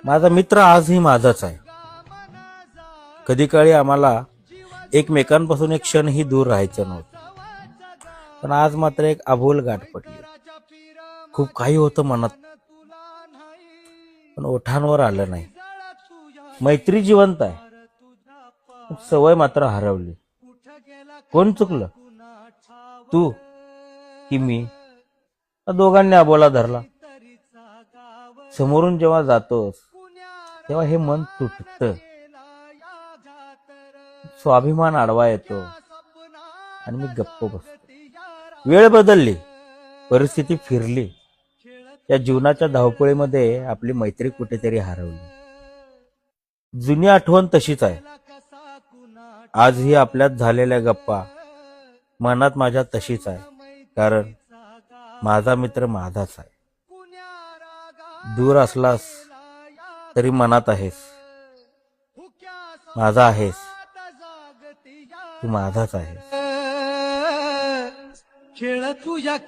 माझा मित्र आजही माझाच आहे. कधी काळी आम्हाला एकमेकांपासून एक क्षणही दूर राहायचं नव्हतं, पण आज मात्र एक अबोल गाठ पडली. खूप काही होतं मनात, पण ओठांवर आलं नाही. मैत्री जिवंत आहे, सवय मात्र हरवली. कोण चुकलं, तू की मी? दोघांनी अबोला धरला. समोरून जेव्हा जातोस तेव्हा हे मन तुटतं, स्वाभिमान आडवा येतो आणि मी गप्प बसतो. वेळ बदलली, परिस्थिती फिरली, या जीवनाच्या धावपळीमध्ये आपली मैत्री कुठेतरी हरवली. जुनी आठवण तशीच आहे. आजही आपल्यात झालेल्या गप्पा मनात माझ्या तशीच आहे, कारण माझा मित्र माझाच आहे. दूर असलास तरी मनात आहेस, माझा आहेस, तू माझाच आहेस. खेळ तुझ्या